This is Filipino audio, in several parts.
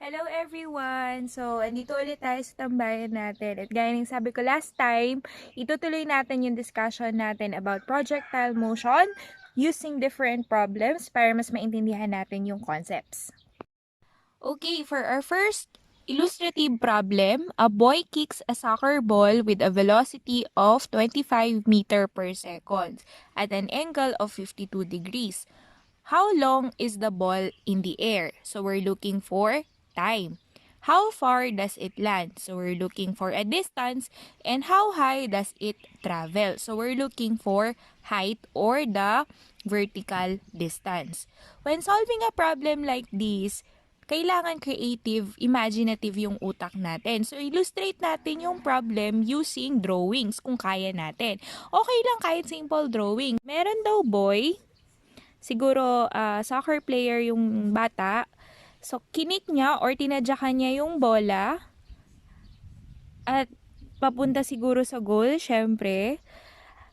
Hello everyone! So, andito ulit tayo sa tambayan natin. At gaya ng sabi ko last time, itutuloy natin yung discussion natin about projectile motion using different problems para mas maintindihan natin yung concepts. Okay, for our first illustrative problem, a boy kicks a soccer ball with a velocity of 25 meter per second at an angle of 52 degrees. How long is the ball in the air? So we're looking for time. How far does it land? So we're looking for a distance. And how high does it travel? So we're looking for height or the vertical distance. When solving a problem like this, kailangan creative, imaginative yung utak natin. So, illustrate natin yung problem using drawings kung kaya natin. Okay lang kahit simple drawing. Meron daw boy, siguro soccer player yung bata. So, kinik niya or tinadyakan niya yung bola at papunta siguro sa goal, syempre.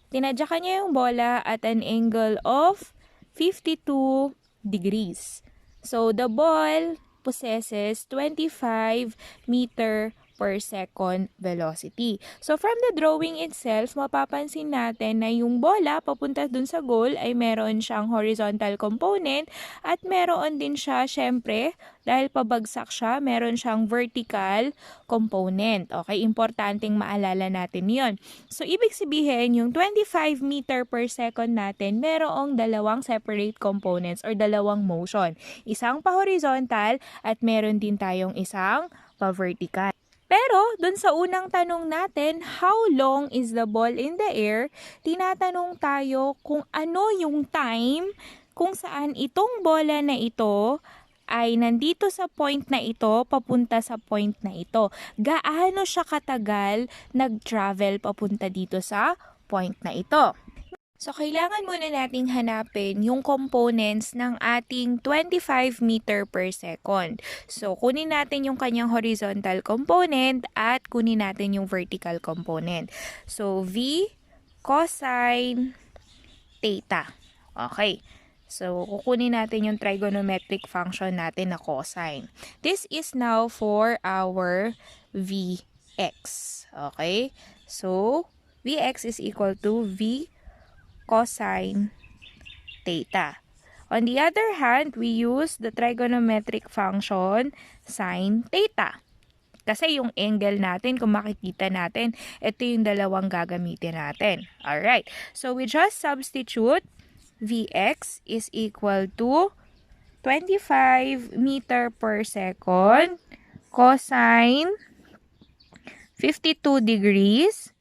Tinadyakan niya yung bola at an angle of 52 degrees. So, the ball possesses 25 meter per second velocity. So, from the drawing itself, mapapansin natin na yung bola papunta dun sa goal ay meron siyang horizontal component at meron din siya, syempre, dahil pabagsak siya, meron siyang vertical component. Okay, importanteng maalala natin yon. So, ibig sabihin, yung 25 meter per second natin, merong dalawang separate components or dalawang motion. Isang pa-horizontal at meron din tayong isang pa-vertical. Pero, dun sa unang tanong natin, how long is the ball in the air? Tinatanong tayo kung ano yung time kung saan itong bola na ito ay nandito sa point na ito, papunta sa point na ito. Gaano siya katagal nag-travel papunta dito sa point na ito? So, kailangan muna nating hanapin yung components ng ating 25 meter per second. So, kunin natin yung kanyang horizontal component at kunin natin yung vertical component. So, V cosine theta. Okay. So, kukunin natin yung trigonometric function natin na cosine. This is now for our Vx. Okay? So, Vx is equal to V cosine theta. On the other hand, we use the trigonometric function sine theta. Kasi yung angle natin, kung makikita natin, ito yung dalawang gagamitin natin. Alright. So, we just substitute Vx is equal to 25 meter per second cosine 52 degrees.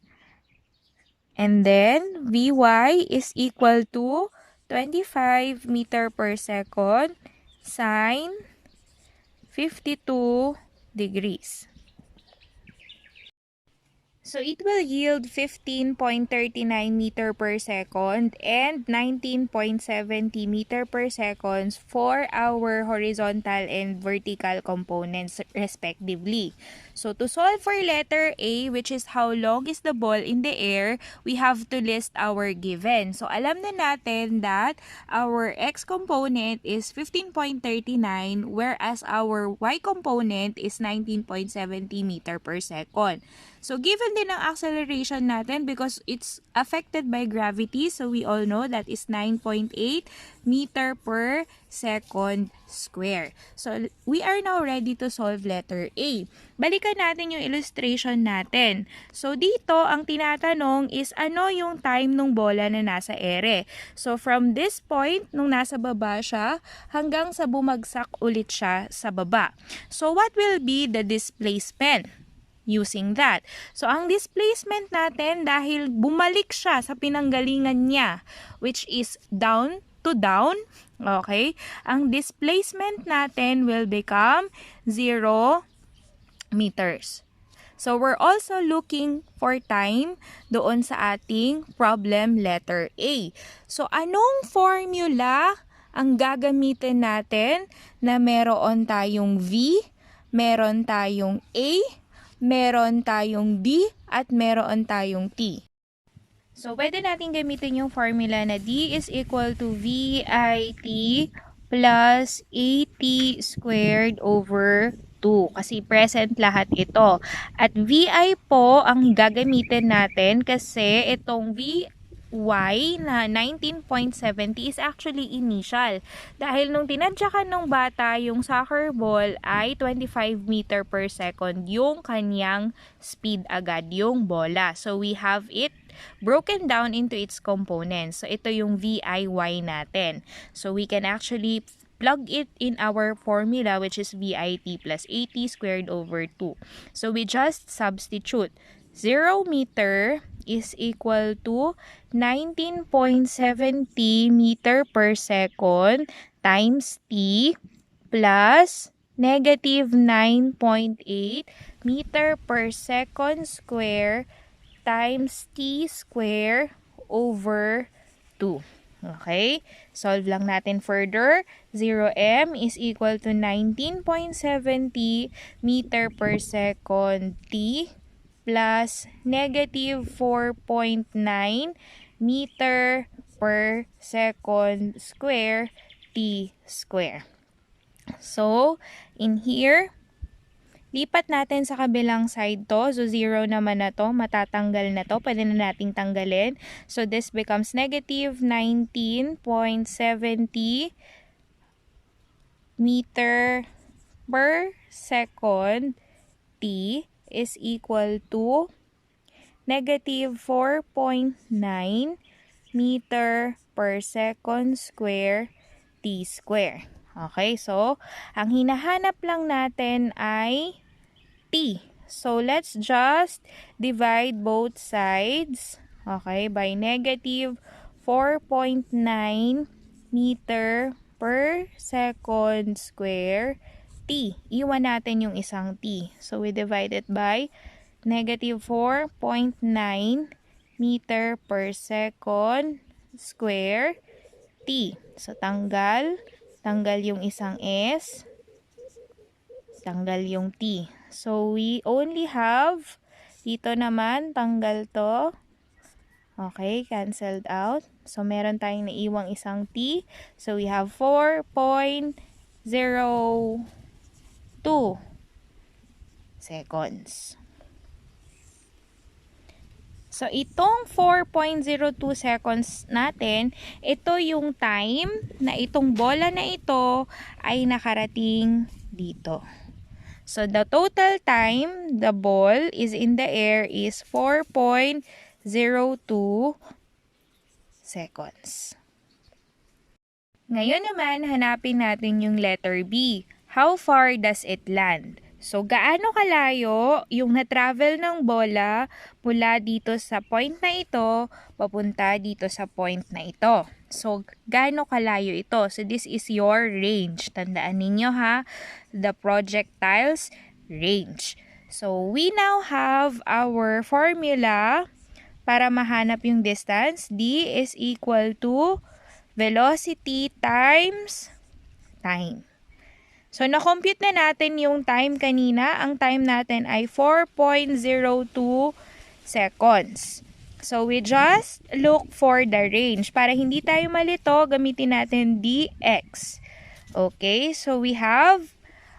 And then, Vy is equal to 25 meter per second sine 52 degrees. So, it will yield 15.39 meter per second and 19.70 meter per second for our horizontal and vertical components respectively. So, to solve for letter A, which is how long is the ball in the air, we have to list our given. So, alam na natin that our x component is 15.39 whereas our y component is 19.70 meter per second. So, given din ang acceleration natin because it's affected by gravity. So, we all know that is 9.8 meter per second square. So, we are now ready to solve letter A. Balikan natin yung illustration natin. So, dito, ang tinatanong is ano yung time ng bola na nasa ere. So, from this point, nung nasa baba siya, hanggang sa bumagsak ulit siya sa baba. So, what will be the displacement using that? So, ang displacement natin, dahil bumalik siya sa pinanggalingan niya, which is down to down, okay, ang displacement natin will become 0 meters. So, we're also looking for time doon sa ating problem letter A. So, anong formula ang gagamitin natin na meron tayong V, meron tayong A, meron tayong D, at meron tayong T? So, pwede natin gamitin yung formula na D is equal to VIT plus AT squared over 2 kasi present lahat ito. At VI po ang gagamitin natin kasi itong Y na 19.70 is actually initial. Dahil nung tinadyakan ng bata yung soccer ball ay 25 meter per second yung kanyang speed agad yung bola. So we have it broken down into its components. So ito yung VIY natin. So we can actually plug it in our formula which is VIT plus AT squared over 2. So we just substitute 0 meter is equal to 19.70 meter per second times T plus negative 9.8 meter per second square times T square over 2. Okay? Solve lang natin further. 0m is equal to 19.70 meter per second T plus negative 4.9 meter per second square T square. So, in here, lipat natin sa kabilang side to. So, 0 naman na to. Matatanggal na to. Pwede na nating tanggalin. So, this becomes negative 19.70 meter per second T is equal to negative 4.9 meter per second square T square. Okay, so, ang hinahanap lang natin ay T. So, let's just divide both sides, okay, by negative 4.9 meter per second square T. Iwan natin yung isang T. So, we divide it by negative 4.9 meter per second square T. So, tanggal yung isang S, tanggal yung T. So, we only have, dito naman, tanggal to. Okay, canceled out. So, meron tayong naiwang isang T. So, we have 4.02 seconds. So, itong 4.02 seconds natin, ito yung time na itong bola na ito ay nakarating dito. So, the total time the ball is in the air is 4.02 seconds. Ngayon naman, hanapin natin yung letter B. How far does it land? So, gaano kalayo yung na-travel ng bola mula dito sa point na ito, papunta dito sa point na ito. So, gaano kalayo ito? So, this is your range. Tandaan ninyo ha, the projectile's range. So, we now have our formula para mahanap yung distance. D is equal to velocity times time. So, na-compute na natin yung time kanina. Ang time natin ay 4.02 seconds. So, we just look for the range. Para hindi tayo malito, gamitin natin dx. Okay, so we have,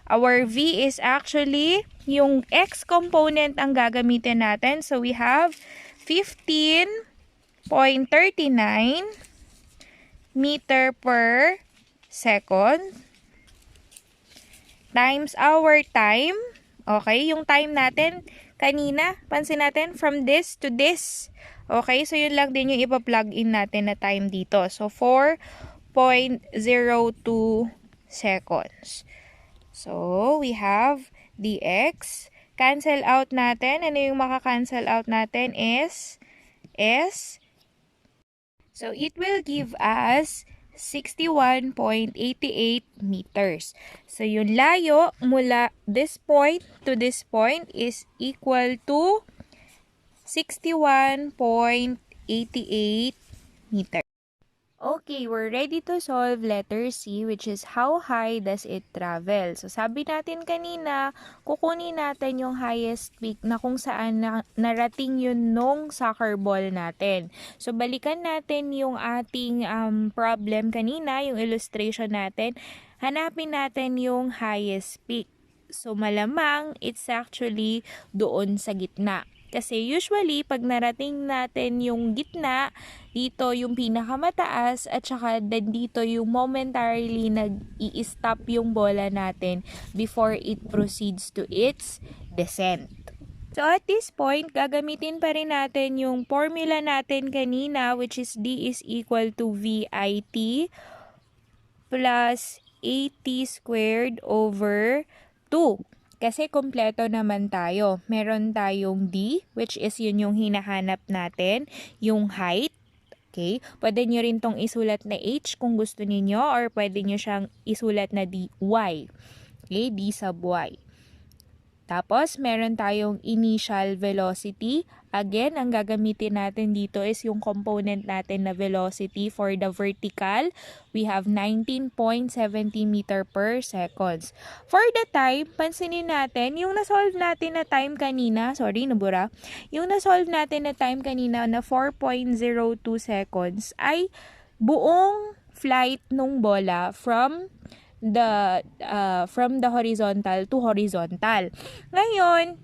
our v is actually, yung x component ang gagamitin natin. So, we have 15.39 meter per second times our time. Okay, yung time natin kanina, pansin natin from this to this. Okay, so yun lang din yung ipa-plug in natin na time dito. So 4.02 seconds. So we have dx. Cancel out natin. Ano yung maka-cancel out natin is s. So it will give us 61.88 meters. So, yung layo mula this point to this point is equal to 61.88 meters. Okay, we're ready to solve letter C, which is how high does it travel? So, sabi natin kanina, kukunin natin yung highest peak na kung saan narating yun nung soccer ball natin. So, balikan natin yung ating problem kanina, yung illustration natin. Hanapin natin yung highest peak. So, malamang it's actually doon sa gitna. Kasi usually, pag narating natin yung gitna, dito yung pinakamataas at saka dito yung momentarily nag-i-stop yung bola natin before it proceeds to its descent. So at this point, gagamitin pa rin natin yung formula natin kanina, which is D is equal to VIT plus AT squared over 2. Kasi kompleto naman tayo. Meron tayong D, which is yun yung hinahanap natin, yung height. Okay? Pwede nyo rin tong isulat na H kung gusto niyo or pwede nyo siyang isulat na dy. Okay? D sub Y. Tapos, meron tayong initial velocity. Again, ang gagamitin natin dito is yung component natin na velocity for the vertical. We have 19.70 meter per seconds. For the time, pansinin natin, yung na-solve natin na time kanina, yung na-solve natin na time kanina na 4.02 seconds ay buong flight nung bola from the horizontal to horizontal. Ngayon,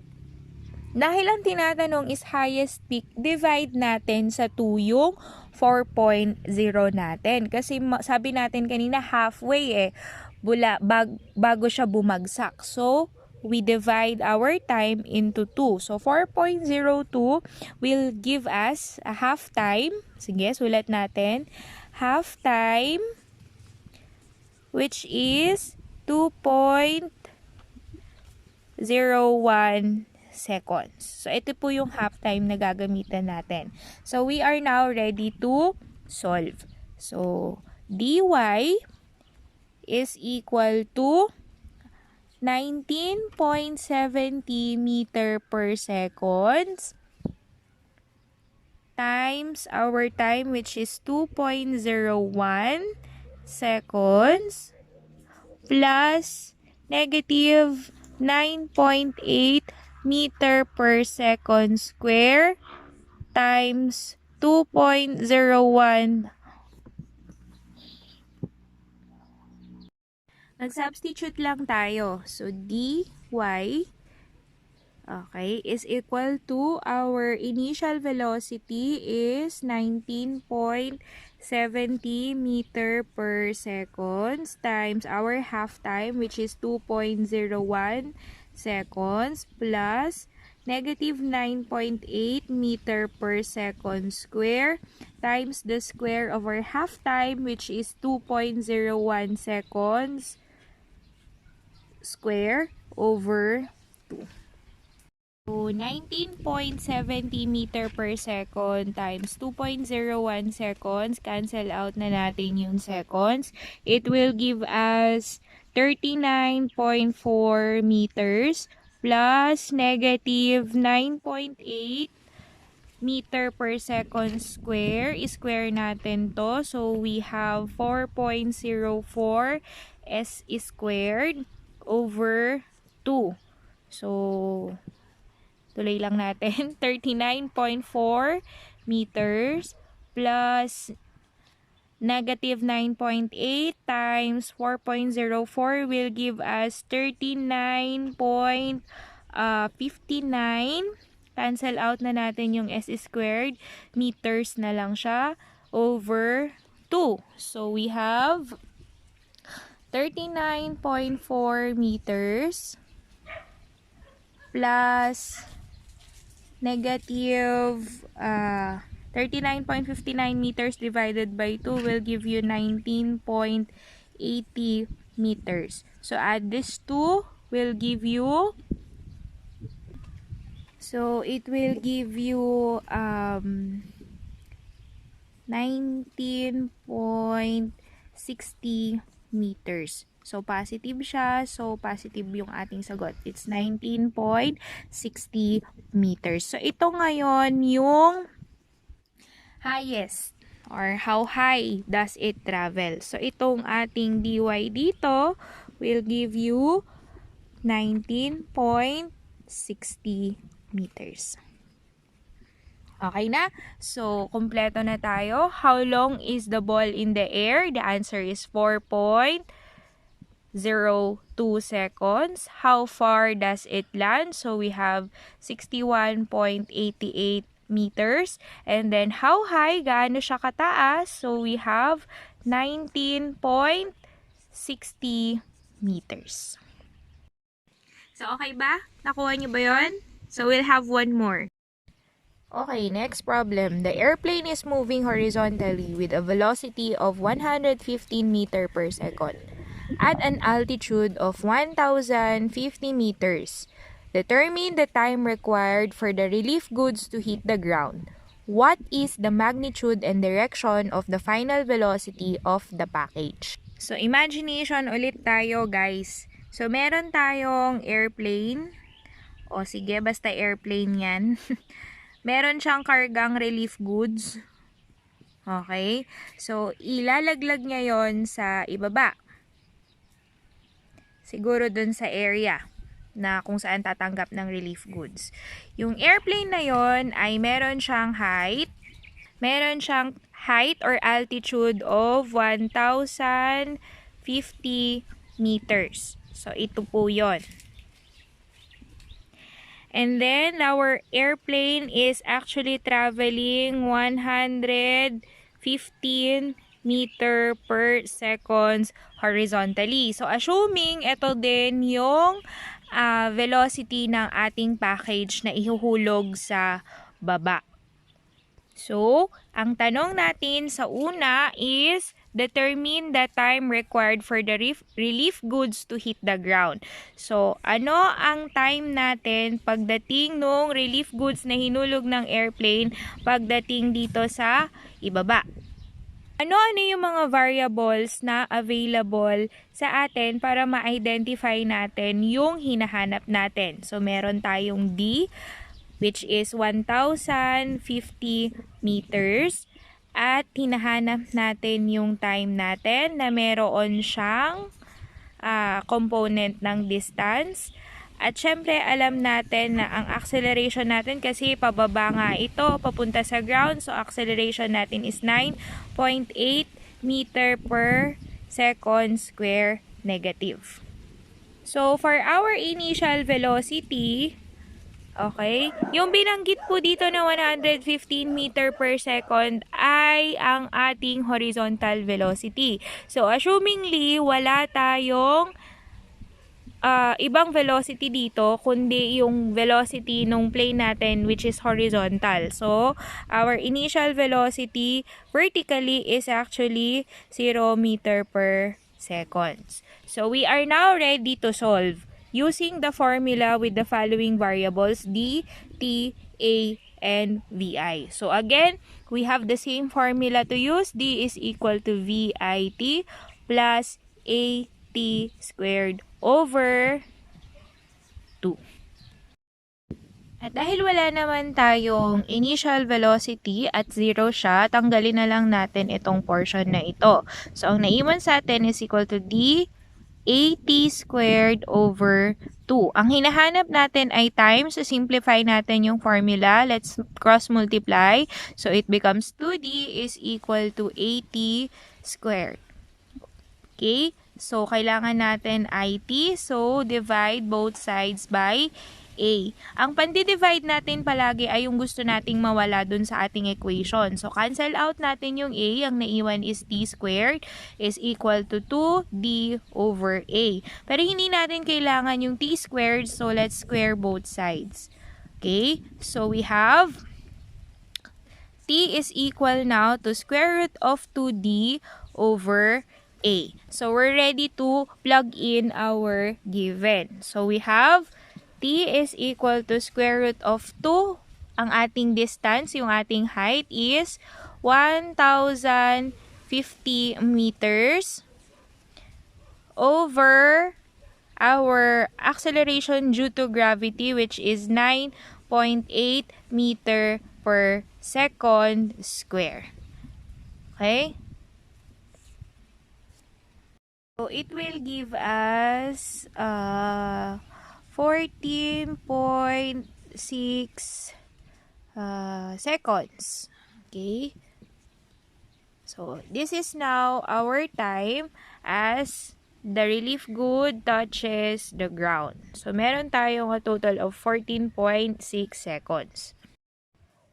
dahil ang tinatanong is highest peak, divide natin sa 2 yung 4.0 natin. Kasi sabi natin kanina halfway bago siya bumagsak. So, we divide our time into 2. So, 4.02 will give us a half time. Sige, sulat natin. Half time, which is 2.01 seconds. So, ito po yung half time na gagamitan natin. So, we are now ready to solve. So, dy is equal to 19.70 meter per seconds times our time, which is 2.01 seconds plus negative 9.8 meter per second square times 2.01. Nag-substitute lang tayo. So, dy is equal to our initial velocity is 19.70 meter per seconds times our half time, which is 2.01 seconds plus negative 9.8 meter per second square times the square of our half time, which is 2.01 seconds square over 2. So, 19.70 meter per second times 2.01 seconds. Cancel out na natin yung seconds. It will give us 39.4 meters plus negative 9.8 meter per second square. I-square natin to. So, we have 4.04 s squared over 2. So, tuloy lang natin. 39.4 meters plus negative 9.8 times 4.04 will give us 39.59. Cancel out na natin yung s squared. Meters na lang siya over 2. So, we have 39.4 meters plus negative 39.59 meters divided by 2 will give you 19.80 meters. So, add this 2 will give you, so it will give you 19.60 meters. So, positive siya. So, positive yung ating sagot. It's 19.60 meters. So, ito ngayon yung highest or how high does it travel. So, itong ating dy dito will give you 19.60 meters. Okay na? So, kompleto na tayo. How long is the ball in the air? The answer is 4.02 seconds. How far does it land? So we have 61.88 meters. And then how high? Gaano siya kataas? So we have 19.60 meters. So okay ba? Nakuha niyo ba yon? So we'll have one more. Okay, next problem. The airplane is moving horizontally with a velocity of 115 meter per second at an altitude of 1,050 meters. Determine the time required for the relief goods to hit the ground. What is the magnitude and direction of the final velocity of the package? So, imagination ulit tayo, guys. So, meron tayong airplane. O sige, basta airplane yan. Meron siyang kargang relief goods. Okay? So, ilalaglag niya yon sa ibaba. Siguro dun sa area na kung saan tatanggap ng relief goods. Yung airplane na yon ay meron siyang height. Meron siyang height or altitude of 1,050 meters. So, ito po yon. And then, our airplane is actually traveling 115 meter per seconds horizontally. So, assuming ito din yung velocity ng ating package na ihuhulog sa baba. So, ang tanong natin sa una is, determine the time required for the relief goods to hit the ground. So, ano ang time natin pagdating nung relief goods na hinulog ng airplane pagdating dito sa ibaba? Ano-ano yung mga variables na available sa atin para ma-identify natin yung hinahanap natin? So, meron tayong D, which is 1,050 meters. At hinahanap natin yung time natin na meron siyang component ng distance. At syempre, alam natin na ang acceleration natin kasi pababa nga ito, papunta sa ground. So, acceleration natin is 9.8 meter per second square negative. So, for our initial velocity, okay, yung binanggit po dito na 115 meter per second ay ang ating horizontal velocity. So, assumingly, wala tayong ibang velocity dito, kundi yung velocity nung plane natin which is horizontal. So, our initial velocity vertically is actually 0 meter per seconds. So, we are now ready to solve using the formula with the following variables D, T, A, and VI. So, again, we have the same formula to use. D is equal to VIT plus AT squared over 2. At dahil wala naman tayong initial velocity at 0 siya, tanggalin na lang natin itong portion na ito. So, ang naiwan sa atin is equal to D AT squared over 2. Ang hinahanap natin ay time. So, simplify natin yung formula. Let's cross multiply. So, it becomes 2D is equal to AT squared. Okay? So, kailangan natin IT. So, divide both sides by A. Ang pandi-divide natin palagi ay yung gusto nating mawala dun sa ating equation. So, cancel out natin yung A. Ang naiwan is T squared is equal to 2D over A. Pero hindi natin kailangan yung T squared. So, let's square both sides. Okay? So, we have T is equal now to square root of 2D over A. So, we're ready to plug in our given. So, we have T is equal to square root of 2. Ang ating distance, yung ating height is 1,050 meters over our acceleration due to gravity, which is 9.8 meter per second square. Okay? So, it will give us 14.6 seconds. Okay? So, this is now our time as the relief good touches the ground. So, meron tayong a total of 14.6 seconds.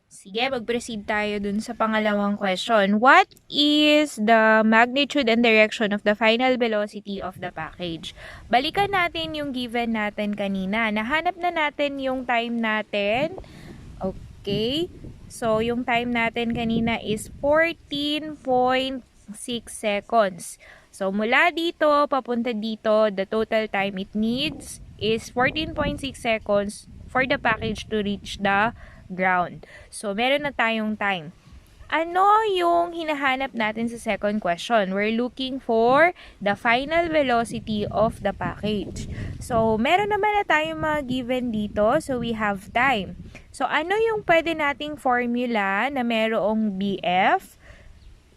Sige, mag-proceed tayo dun sa pangalawang question. What is the magnitude and direction of the final velocity of the package? Balikan natin yung given natin kanina. Nahanap na natin yung time natin. Okay. So, yung time natin kanina is 14.6 seconds. So, mula dito, papunta dito, the total time it needs is 14.6 seconds for the package to reach the ground. So, meron na tayong time. Ano yung hinahanap natin sa second question? We're looking for the final velocity of the package. So, meron naman na tayong mga given dito. So, we have time. So, ano yung pwede nating formula na merong BF?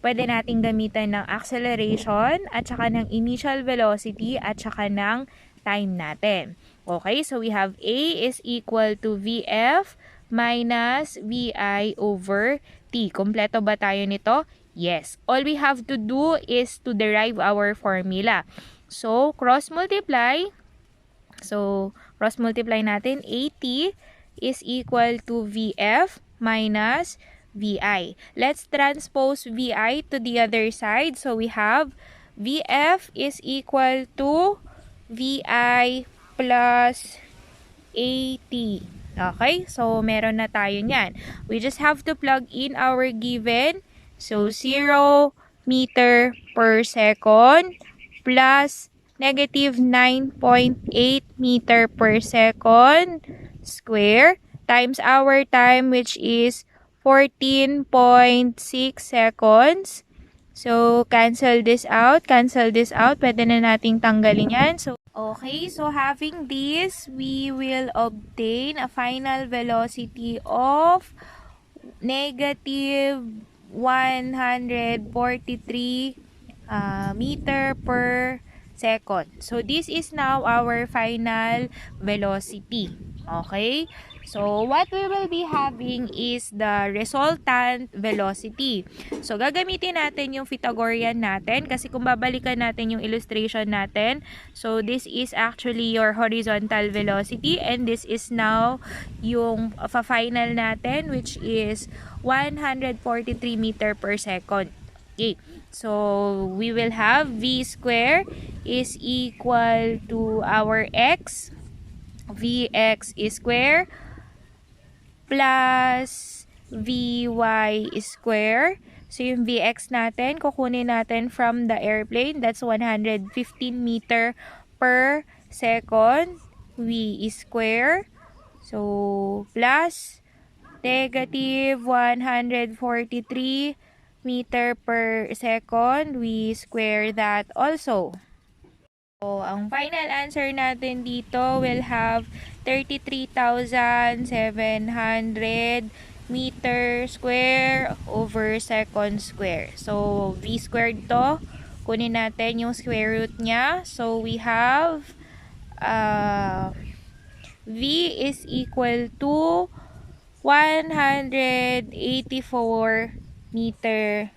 Pwede nating gamitan ng acceleration at saka ng initial velocity at saka ng time natin. Okay, so we have A is equal to VF minus VI over T. Kompleto ba tayo nito? Yes. All we have to do is to derive our formula. So, cross-multiply. So, cross-multiply natin. AT is equal to VF minus VI. Let's transpose VI to the other side. So, we have VF is equal to VI plus AT. Okay? So, meron na tayo niyan. We just have to plug in our given. So, 0 meter per second plus negative 9.8 meter per second square times our time, which is 14.6 seconds. So, cancel this out. Pwede na nating tanggalin yan. So, okay, so having this, we will obtain a final velocity of negative 143 meter per second. So, this is now our final velocity. Okay? So, what we will be having is the resultant velocity. So, gagamitin natin yung Pythagorean natin kasi kung babalikan natin yung illustration natin, so this is actually your horizontal velocity and this is now yung final natin, which is 143 meter per second. Okay. So, we will have V square is equal to our X. Vx is square plus Vy square. So, yung Vx natin, kukunin natin from the airplane. That's 115 meter per second. V square. So, plus negative 143 meter per second. We square that also. So, ang final answer natin dito will have 33,700 meter square over second square. So, V squared to. Kunin natin yung square root niya. So, we have V is equal to 184 meter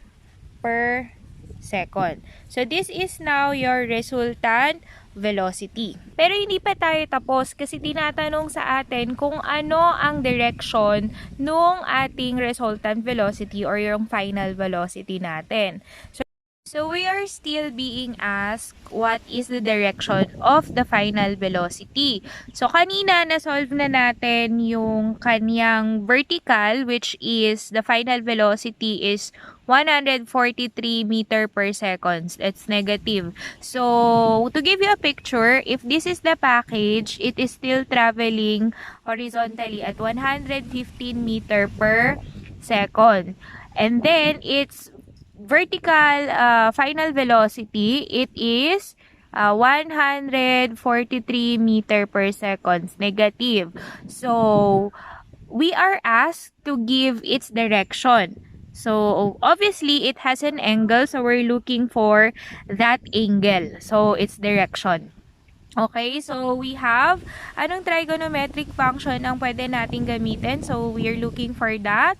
per second. So, this is now your resultant velocity. Pero hindi pa tayo tapos kasi tinatanong sa atin kung ano ang direction nung ating resultant velocity or yung final velocity natin. So, we are still being asked what is the direction of the final velocity. So, kanina na-solve na natin yung kanyang vertical, which is the final velocity is 143 meter per second. It's negative. So, to give you a picture, if this is the package, it is still traveling horizontally at 115 meter per second. And then, its vertical final velocity, it is 143 meter per second, negative. So, we are asked to give its direction. So, obviously, it has an angle, so we're looking for that angle. So, its direction. Okay, so we have, anong trigonometric function ang pwede nating gamitin? So, we are looking for that.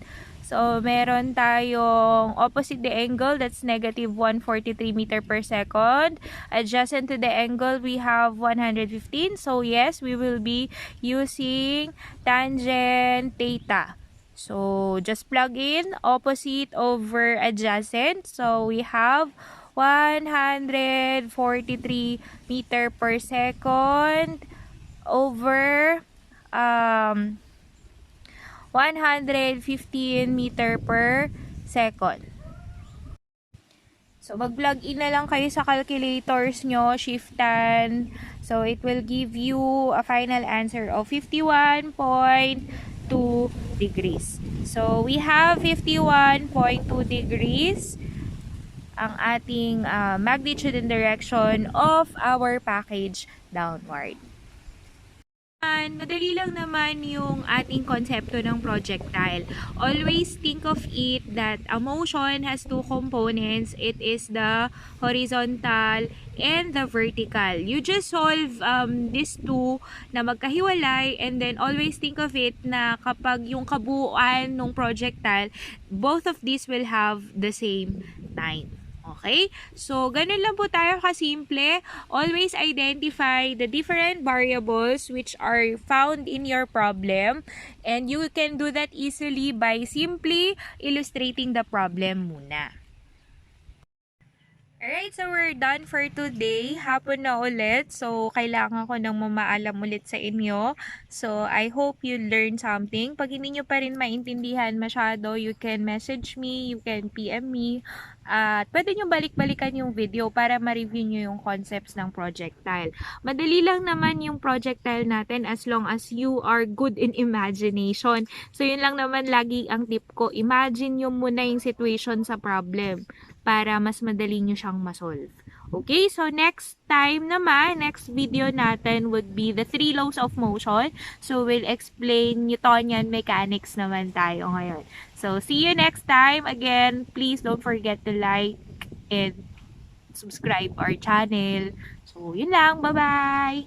So, meron tayong opposite the angle, that's negative 143 meter per second. Adjacent to the angle, we have 115. So, yes, we will be using tangent theta. So, just plug in opposite over adjacent. So, we have 143 meter per second over 115 meter per second. So, mag-plug in na lang kayo sa calculators nyo, shiftan. So, it will give you a final answer of 51.2 degrees. So, we have 51.2 degrees ang ating magnitude and direction of our package downward. Madali lang naman yung ating konsepto ng projectile. Always think of it that a motion has two components. It is the horizontal and the vertical. You just solve these two na magkahiwalay, and then always think of it na kapag yung kabuuan ng projectile, both of these will have the same time. Okay? So, ganun lang po tayo kasimple. Always identify the different variables which are found in your problem. And you can do that easily by simply illustrating the problem muna. Alright, so we're done for today. Hapon na ulit. So, kailangan ko nang mamaalam ulit sa inyo. So, I hope you learned something. Pag hindi nyo pa rin maintindihan masyado, you can message me, you can PM me. At pwede nyo balik-balikan yung video para ma-review nyo yung concepts ng projectile. Madali lang naman yung projectile natin as long as you are good in imagination. So, yun lang naman lagi ang tip ko. Imagine nyo muna yung situation sa problem para mas madali nyo siyang masolve. Okay, so next time naman, next video natin would be the 3 laws of motion. So, we'll explain Newtonian mechanics naman tayo ngayon. So, see you next time. Again, please don't forget to like and subscribe our channel. So, yun lang. Bye-bye!